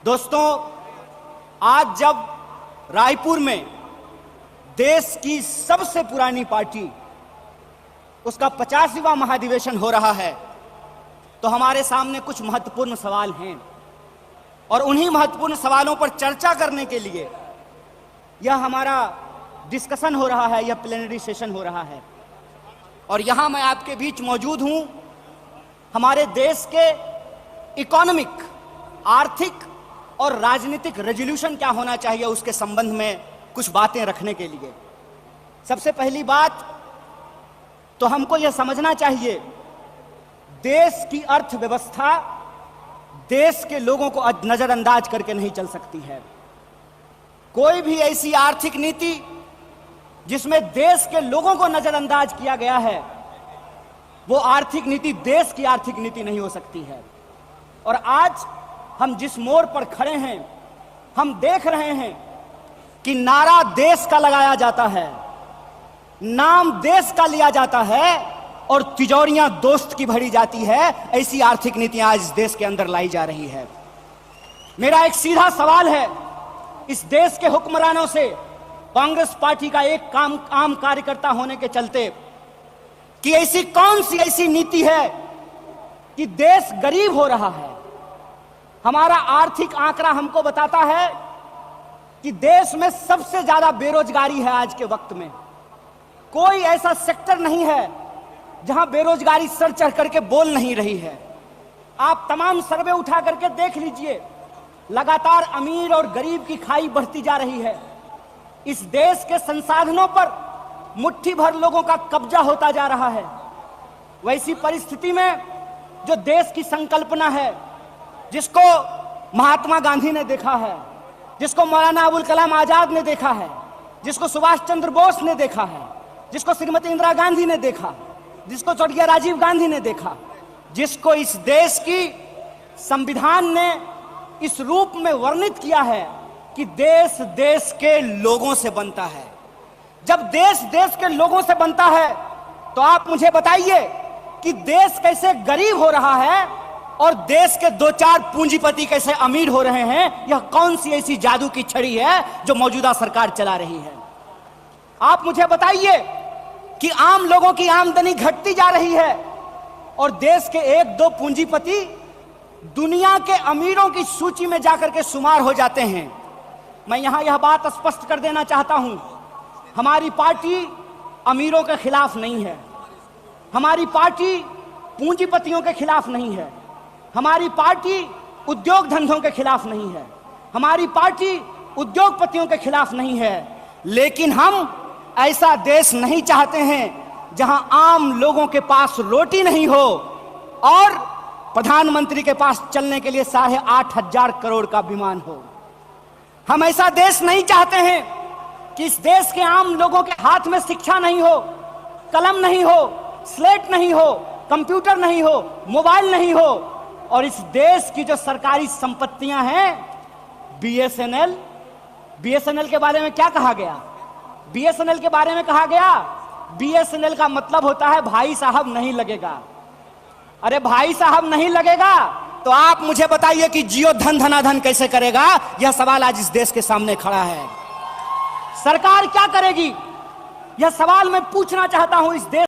दोस्तों, आज जब रायपुर में देश की सबसे पुरानी पार्टी उसका 50वां महाधिवेशन हो रहा है, तो हमारे सामने कुछ महत्वपूर्ण सवाल हैं और उन्हीं महत्वपूर्ण सवालों पर चर्चा करने के लिए यह हमारा डिस्कशन हो रहा है, यह प्लेनरी सेशन हो रहा है। और यहां मैं आपके बीच मौजूद हूं हमारे देश के इकोनॉमिक, आर्थिक और राजनीतिक रेजोल्यूशन क्या होना चाहिए उसके संबंध में कुछ बातें रखने के लिए। सबसे पहली बात तो हमको यह समझना चाहिए, देश की अर्थव्यवस्था देश के लोगों को नजरअंदाज करके नहीं चल सकती है। कोई भी ऐसी आर्थिक नीति जिसमें देश के लोगों को नजरअंदाज किया गया है, वो आर्थिक नीति देश की आर्थिक नीति नहीं हो सकती है। और आज हम जिस मोड़ पर खड़े हैं, हम देख रहे हैं कि नारा देश का लगाया जाता है, नाम देश का लिया जाता है और तिजोरियां दोस्त की भरी जाती है। ऐसी आर्थिक नीतियां आज इस देश के अंदर लाई जा रही है। मेरा एक सीधा सवाल है इस देश के हुक्मरानों से, कांग्रेस पार्टी का एक आम कार्यकर्ता होने के चलते, कि ऐसी कौन सी ऐसी नीति है कि देश गरीब हो रहा है। हमारा आर्थिक आंकड़ा हमको बताता है कि देश में सबसे ज्यादा बेरोजगारी है आज के वक्त में। कोई ऐसा सेक्टर नहीं है जहां बेरोजगारी सर चढ़ करके बोल नहीं रही है। आप तमाम सर्वे उठा करके देख लीजिए, लगातार अमीर और गरीब की खाई बढ़ती जा रही है। इस देश के संसाधनों पर मुट्ठी भर लोगों का कब्जा होता जा रहा है। वैसी परिस्थिति में जो देश की संकल्पना है, जिसको महात्मा गांधी ने देखा है, जिसको मौलाना अबुल कलाम आजाद ने देखा है, जिसको सुभाष चंद्र बोस ने देखा है, जिसको श्रीमती इंदिरा गांधी ने देखा, जिसको चौटिया राजीव गांधी ने देखा, जिसको इस देश की संविधान ने इस रूप में वर्णित किया है कि देश देश के लोगों से बनता है। जब देश देश के लोगों से बनता है तो आप मुझे बताइए कि देश कैसे गरीब हो रहा है और देश के दो चार पूंजीपति कैसे अमीर हो रहे हैं। यह कौन सी ऐसी जादू की छड़ी है जो मौजूदा सरकार चला रही है। आप मुझे बताइए कि आम लोगों की आमदनी घटती जा रही है और देश के एक दो पूंजीपति दुनिया के अमीरों की सूची में जाकर के शुमार हो जाते हैं। मैं यहां यह बात स्पष्ट कर देना चाहता हूं, हमारी पार्टी अमीरों के खिलाफ नहीं है, हमारी पार्टी पूंजीपतियों के खिलाफ नहीं है, हमारी पार्टी उद्योग धंधों के खिलाफ नहीं है, हमारी पार्टी उद्योगपतियों के खिलाफ नहीं है। लेकिन हम ऐसा देश नहीं चाहते हैं जहां आम लोगों के पास रोटी नहीं हो और प्रधानमंत्री के पास चलने के लिए 8,500 करोड़ का विमान हो। हम ऐसा देश नहीं चाहते हैं कि इस देश के आम लोगों के हाथ में शिक्षा नहीं हो, कलम नहीं हो, स्लेट नहीं हो, कंप्यूटर नहीं हो, मोबाइल नहीं हो और इस देश की जो सरकारी संपत्तियां हैं, बीएसएनएल के बारे में क्या कहा गया? बीएसएनएल के बारे में कहा गया, बीएसएनएल का मतलब होता है भाई साहब नहीं लगेगा। अरे भाई साहब नहीं लगेगा तो आप मुझे बताइए कि जियो धन धनाधन कैसे करेगा? यह सवाल आज इस देश के सामने खड़ा है। सरकार क्या करेगी? यह सवाल मैं पूछना चाहता हूं इस देश